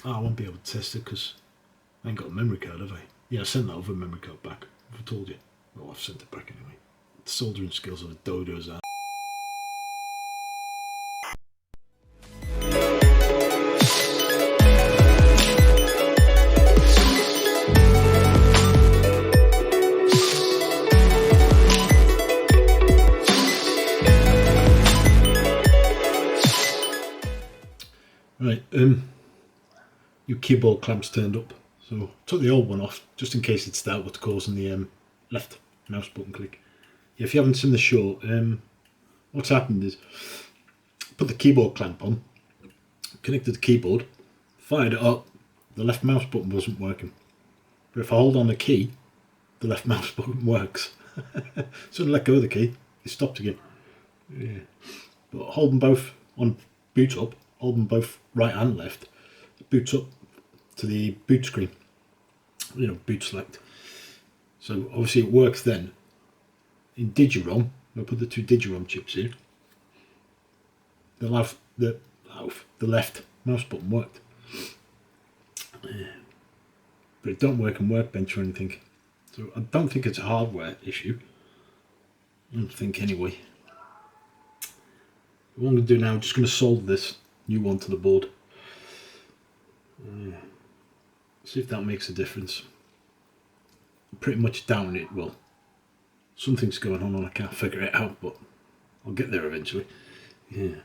I won't be able to test it because I ain't got a memory card, have I? Yeah, I sent that other memory card back. I've told you. Well, I've sent it back anyway. The soldering skills of a dodo's are. Right, your keyboard clamps turned up, so took the old one off just in case it's that what's causing the left mouse button click. Yeah, if you haven't seen the show, what's happened is put the keyboard clamp on, connected the keyboard, fired it up, the left mouse button wasn't working. But if I hold on the key, the left mouse button works. So I let go of the key, it stopped again. Yeah. But holding both on boot up, holding both right and left, it boots up to the boot screen, boot select. So obviously it works then. In Digirom, I put the two Digirom chips in, the left mouse button worked. But it don't work on Workbench or anything. So I don't think it's a hardware issue. I don't think anyway. What I'm going to do now, I'm just going to solder this new one to the board. See if that makes a difference. I'm pretty much down it. Well, something's going on and I can't figure it out, but I'll get there eventually. Yeah.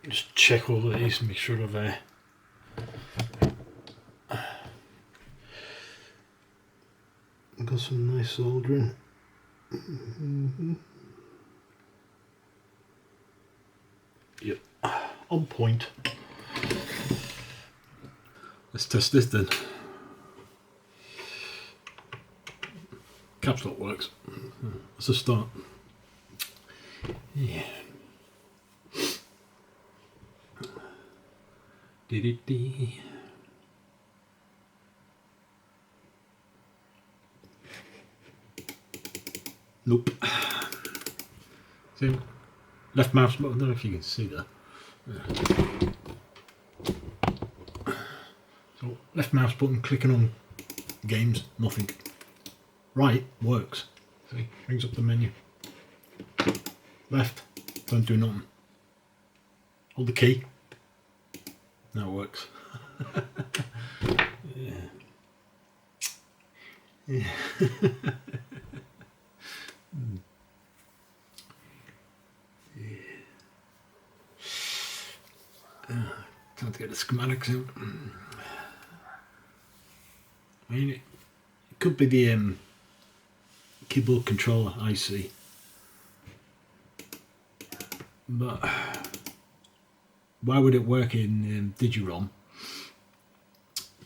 Just check all of these and make sure I've got some nice soldering. Yep, on point. Let's test this then. Caps lock works. That's a start. Yeah. Dee-dee-dee. Nope. See, left mouse button, I don't know if you can see that. So left mouse button, clicking on games, nothing. Right works. See, brings up the menu. Left, don't do nothing. Hold the key. Now it works. Yeah. Yeah. Time to get the schematics out. I mean, it could be the keyboard controller IC, but why would it work in Digirom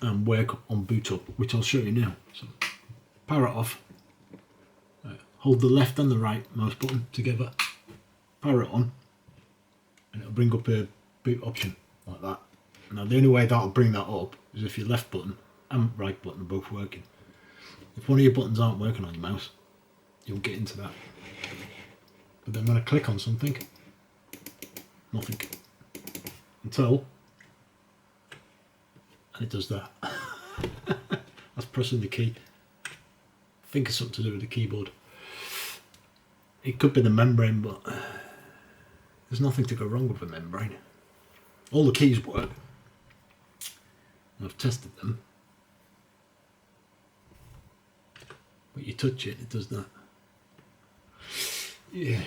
and work on boot up, which I'll show you now. So power it off, hold the left and the right mouse button together, power it on, and it'll bring up a boot option like that. Now the only way that'll bring that up is if your left button and right button are both working. If one of your buttons aren't working on your mouse, you'll get into that. But then when I click on something, nothing. Until, and it does that. That's pressing the key. I think it's something to do with the keyboard. It could be the membrane, but there's nothing to go wrong with the membrane. All the keys work. I've tested them. But you touch it, it does that. Yeah.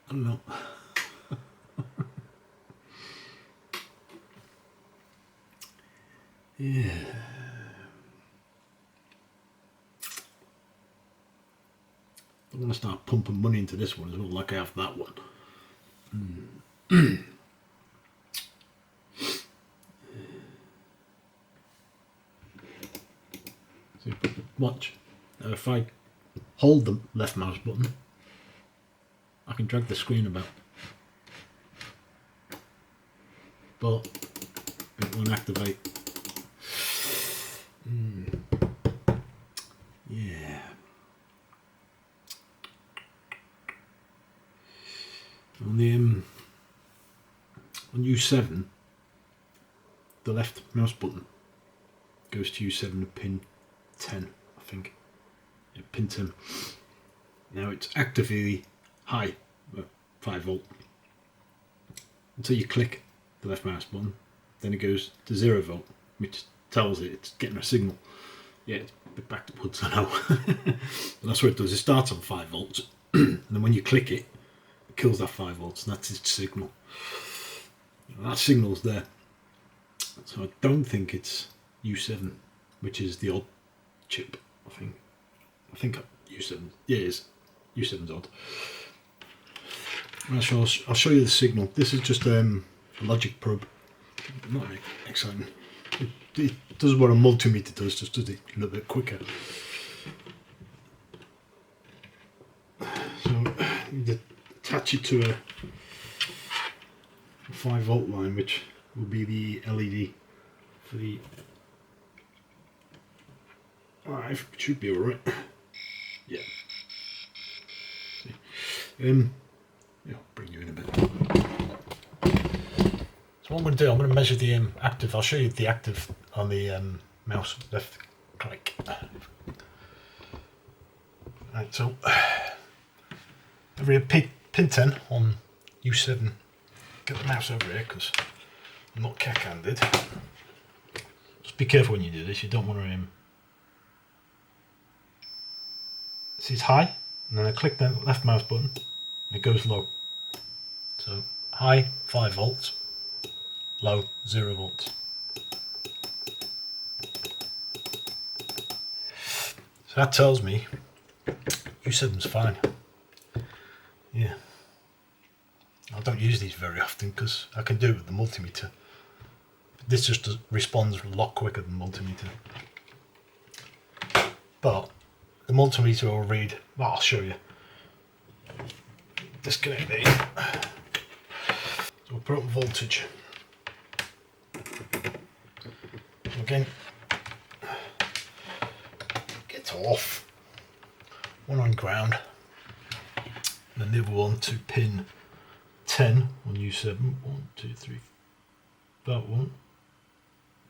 I don't know. Yeah. Don't want going to start pumping money into this one as well, like I have that one. So watch. Now if I hold the left mouse button, I can drag the screen about, but it won't activate. Yeah. On the on U7, the left mouse button goes to U7 to pin 10, I think. Yeah, pin 10. Now it's actively high, 5 volt, until you click the left mouse button. Then it goes to 0 volt, which tells it it's getting a signal. Yeah, it's a bit backwards, I know. But that's what it does. It starts on 5 volts, and then when you click it, it kills that 5 volts, and that's its signal. That signal's there. So I don't think it's U7, which is the odd chip, I think U7, yeah, it is. U7's odd. I'll show you the signal. This is just a logic probe. Not exciting. It does what a multimeter does, just does it a little bit quicker. So you attach it to a 5 volt line, which will be the LED for the 5. It should be alright. Yeah. See. Yeah, I'll bring you in a bit. So what I'm going to do, I'm going to measure the active. I'll show you the active on the mouse left click. Right, so every pin 10 on U7. Get the mouse over here because I'm not cack-handed. Just be careful when you do this. You don't want to see, it's high, and then I click the left mouse button and it goes low. So high 5 volts, low 0 volts. So that tells me U7's fine. Yeah. I don't use these very often because I can do it with the multimeter. This just responds a lot quicker than multimeter. But the multimeter will read, well, I'll show you. Disconnect these. So we'll put up voltage. Again, get off. One on ground. And then the other one to pin 10 on U7. 1, 2, 3, that one.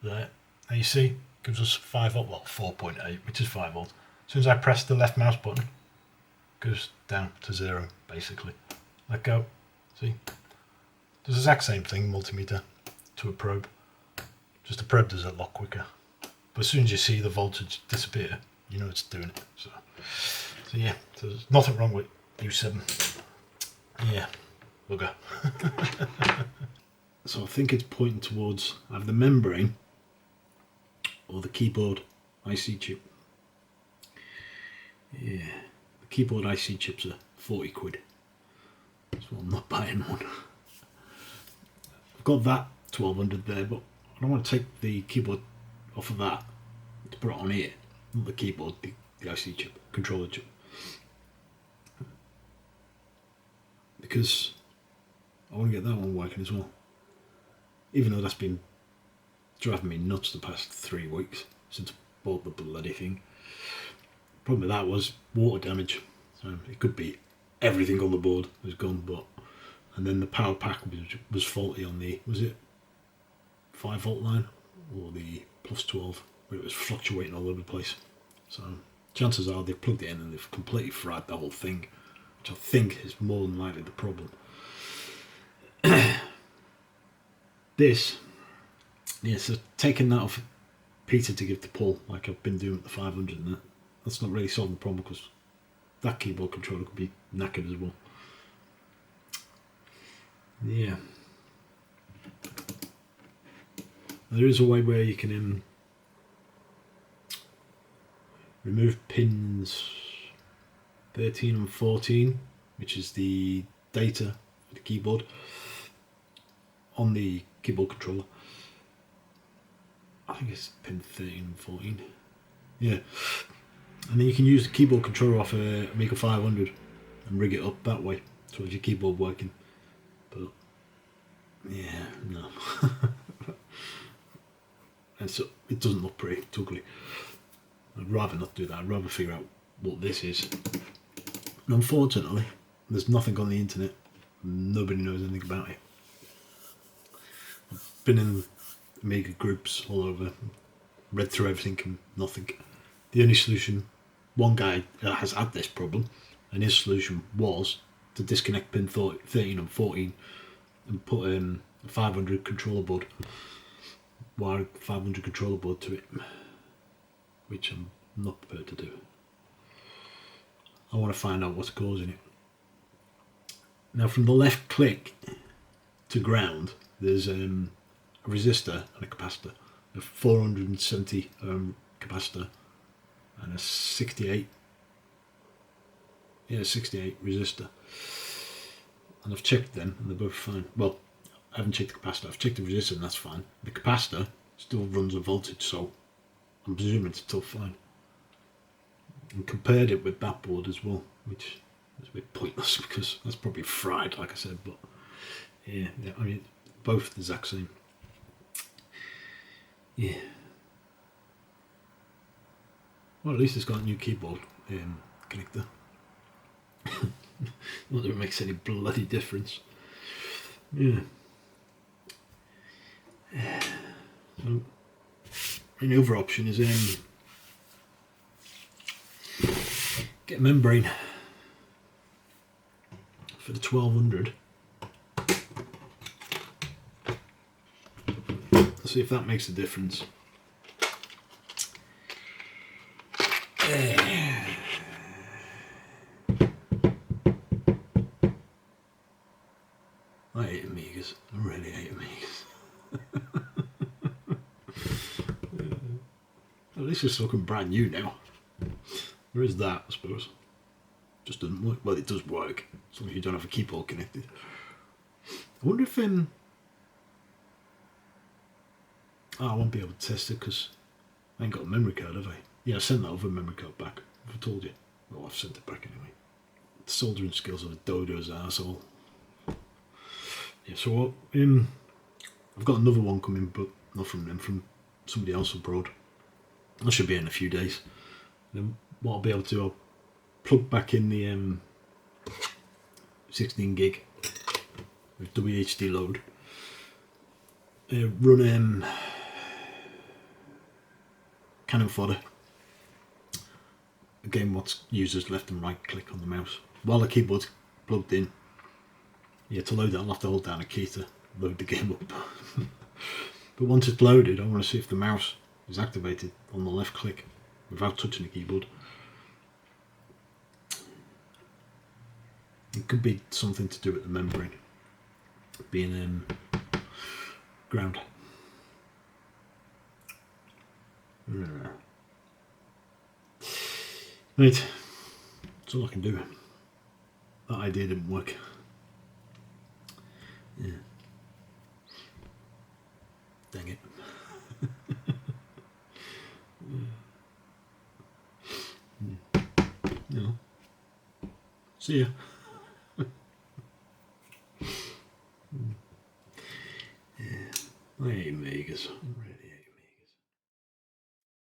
There. Now you see, gives us 5 volt, well 4.8, which is 5 volt. As soon as I press the left mouse button, it goes down to 0 basically. Let go. See? Does the exact same thing, multimeter to a probe. Just a probe does it a lot quicker. But as soon as you see the voltage disappear, you know it's doing it. So yeah, so there's nothing wrong with U7. Yeah, bugger. So I think it's pointing towards either the membrane or the keyboard IC chip. Yeah, the keyboard IC chips are 40 quid. So I'm not buying one. I've got that 1200 there, but I don't want to take the keyboard off of that to put it on here. Not the keyboard, the IC chip, controller chip. Because I want to get that one working as well. Even though that's been driving me nuts the past 3 weeks since I bought the bloody thing. The problem with that was water damage. So it could be everything on the board was gone, but and then the power pack was faulty on the, was it 5 volt line or the plus 12, where it was fluctuating all over the place. So chances are they've plugged it in and they've completely fried the whole thing, which I think is more than likely the problem. This, yeah, so taking that off Peter to give to Paul, like I've been doing with the 500 and that's not really solving the problem because that keyboard controller could be knackered as well. Yeah. There is a way where you can remove pins 13 and 14, which is the data for the keyboard on the keyboard controller. I think it's pin 13 and 14. Yeah. And then you can use the keyboard controller off a Amiga 500 and rig it up that way, so it's your keyboard working. But yeah, no. And so it doesn't look pretty, it's ugly. I'd rather not do that. I'd rather figure out what this is. And unfortunately, there's nothing on the internet. Nobody knows anything about it. I've been in Amiga groups all over, read through everything and nothing. The only solution, one guy has had this problem, and his solution was to disconnect pin 13 and 14 and put a 500 controller board, wire 500 controller board to it, which I'm not prepared to do. I want to find out what's causing it. Now from the left click to ground, there's a resistor and a capacitor, a 470 ohm capacitor and a 68 resistor. And I've checked them and they're both fine. Well, I haven't checked the capacitor, I've checked the resistor and that's fine. The capacitor still runs a voltage, so I'm presuming it's still fine. And compared it with that board as well, which is a bit pointless because that's probably fried, like I said, but yeah, I mean, both the exact same. Yeah. Well, at least it's got a new keyboard connector. Not that it makes any bloody difference. Yeah. So, the other option is get a membrane for the 1200. Let's see if that makes a difference. I hate Amigas. I really hate Amigas. At least it's looking brand new now. There is that, I suppose. Just doesn't work. Well, it does work, as long as you don't have a keyboard connected. I wonder if I won't be able to test it because I ain't got a memory card, have I? Yeah, I sent that over memory card back. I've told you. Well, I've sent it back anyway. The soldering skills of a dodo's arsehole. Yeah, so I've got another one coming, but not from them, from somebody else abroad. I should be in a few days. Then what I'll be able to do, I'll plug back in the 16 gig with WHD load. Run cannon fodder. Again, what's users left and right click on the mouse while the keyboard's plugged in. Yeah, to load that I'll have to hold down a key to load the game up. But once it's loaded, I want to see if the mouse is activated on the left click without touching the keyboard. It could be something to do with the membrane being ground. Right, that's all I can do. That idea didn't work. Yeah. Dang it. No. See ya. Yeah. I hate Amigas. I really hate